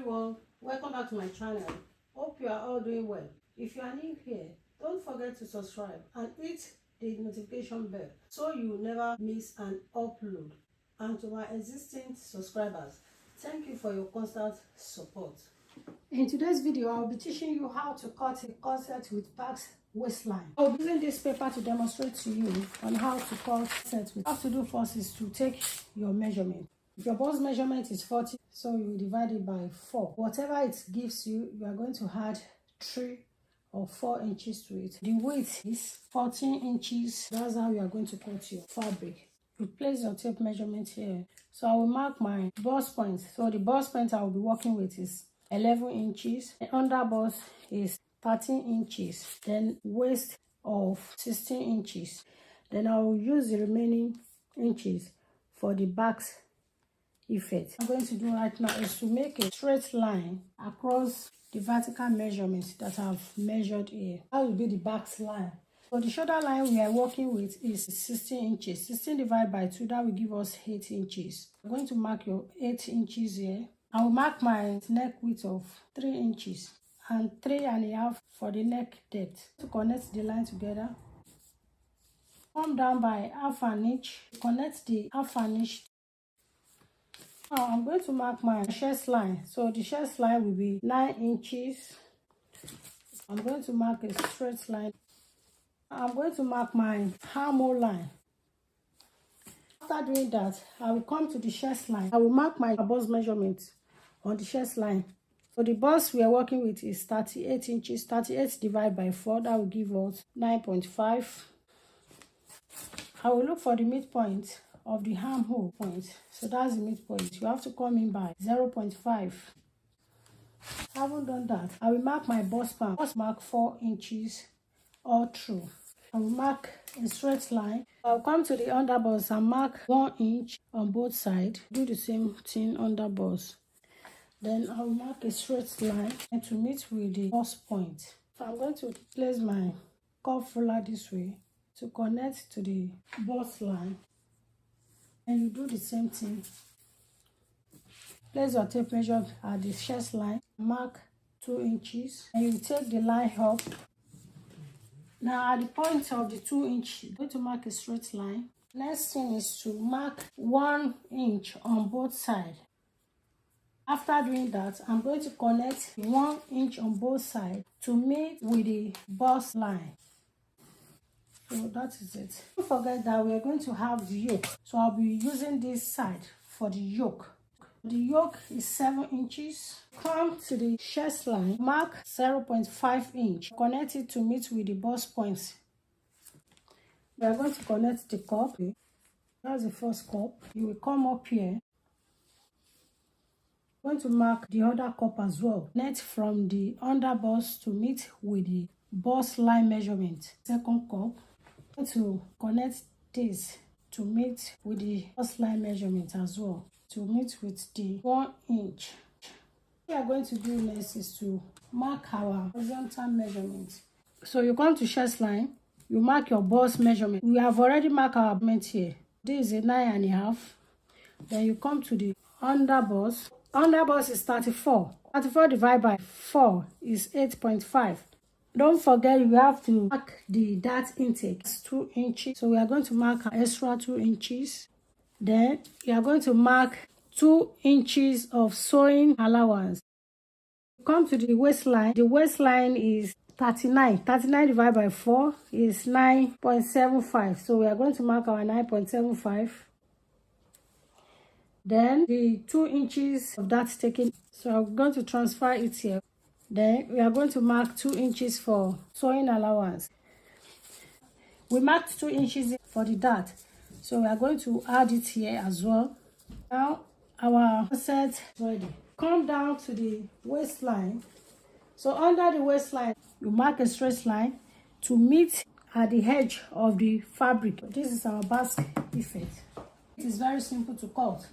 everyone, welcome back to my channel. Hope you are all doing well. If you are new here, don't forget to subscribe and hit the notification bell so you will never miss an upload. And to my existing subscribers, thank you for your constant support. In today's video, I'll be teaching you how to cut a corset with Basque Waistline. I'll be using this paper to demonstrate to you on how to cut corset. What you have to do first is to take your measurement. If your bust measurement is 40, so you will divide it by 4. Whatever it gives you, you are going to add 3 or 4 inches to it. The width is 14 inches. That's how you are going to cut your fabric. You place your tape measurement here. So I will mark my bust point. So the bust point I will be working with is 11 inches. The under bust is 13 inches. Then waist of 16 inches. Then I will use the remaining inches for the back effect. I'm going to do right now is to make a straight line across the vertical measurements that I've measured here. That will be the back line. So the shoulder line we are working with is 16 inches. 16 divided by 2, that will give us 8 inches. I'm going to mark your 8 inches here. I will mark my neck width of 3 inches and 3.5 for the neck depth. To connect the line together, come down by half an inch. Connect the half an inch. Now I'm going to mark my chest line. So the chest line will be 9 inches. I'm going to mark a straight line. I'm going to mark my armhole line. After doing that, I will come to the chest line. I will mark my bust measurement on the chest line. So the bust we are working with is 38 inches. 38 divided by 4, that will give us 9.5. I will look for the midpoint of the armhole point. So that's the midpoint. You have to come in by 0.5. I haven't done that. I will mark my bust span. Bust mark 4 inches all through. I will mark a straight line. I'll come to the under bust and mark 1 inch on both sides. Do the same thing under bust. Then I will mark a straight line and to meet with the bust point. So I'm going to place my cuff ruler this way to connect to the bust line. And you do the same thing. Place your tape measure at the chest line. Mark 2 inches. And you take the line up. Now at the point of the 2 inch, you're going to mark a straight line. Next thing is to mark 1 inch on both sides. After doing that, I'm going to connect 1 inch on both sides to meet with the bust line. So that is it. Don't forget that we are going to have the yoke. So I'll be using this side for the yoke. The yoke is 7 inches. Come to the chest line. Mark 0.5 inch. Connect it to meet with the bust points. We are going to connect the cup. That's the first cup. You will come up here. I'm going to mark the other cup as well. Connect from the under bust to meet with the bust line measurement. Second cup. To connect this to meet with the bust line measurement as well, to meet with the 1 inch. What we are going to do next is to mark our horizontal measurement. So you come to chest line, you mark your bust measurement. We have already marked our measurement here. This is a 9.5. Then you come to the under bust. Under bust is 34. 34 divided by 4 is 8.5. Don't forget you have to mark the dart intake. It's 2 inches. So we are going to mark an extra 2 inches. Then you are going to mark 2 inches of sewing allowance. Come to the waistline. The waistline is 39. 39 divided by 4 is 9.75. So we are going to mark our 9.75. Then the 2 inches of dart taken. So I'm going to transfer it here. Then we are going to mark 2 inches for sewing allowance. We marked 2 inches for the dart, so we are going to add it here as well. Now our corset is ready. Come down to the waistline. So under the waistline, you mark a straight line to meet at the edge of the fabric. This is our basque effect. It is very simple to cut.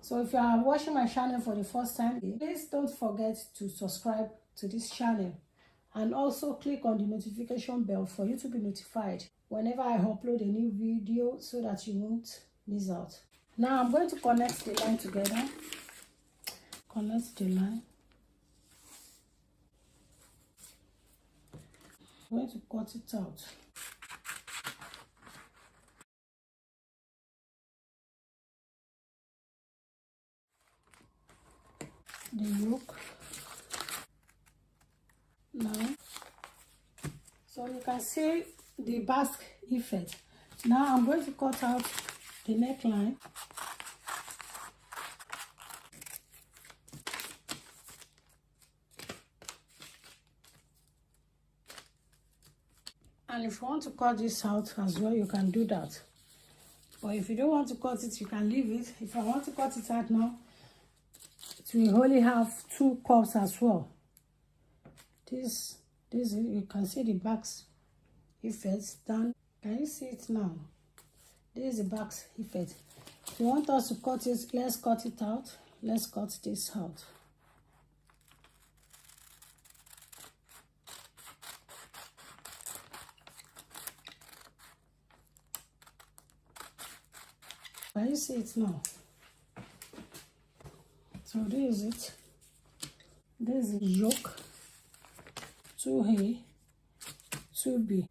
So if you are watching my channel for the first time, please don't forget to subscribe to this channel and also click on the notification bell for you to be notified whenever I upload a new video so that you won't miss out. Now I'm going to connect the line together. connect the line. I'm going to cut it out. The yoke. Now, so you can see the basque effect. Now I'm going to cut out the neckline. And if you want to cut this out as well, you can do that. But if you don't want to cut it, you can leave it. If I want to cut it out now, it will only have 2 cups as well. This you can see the back effect down. Can you see it now? This is the back effect. If you want us to cut it, let's cut it out. Let's cut this out. Can you see it now? So this is it. This is yoke, 2A, 2B.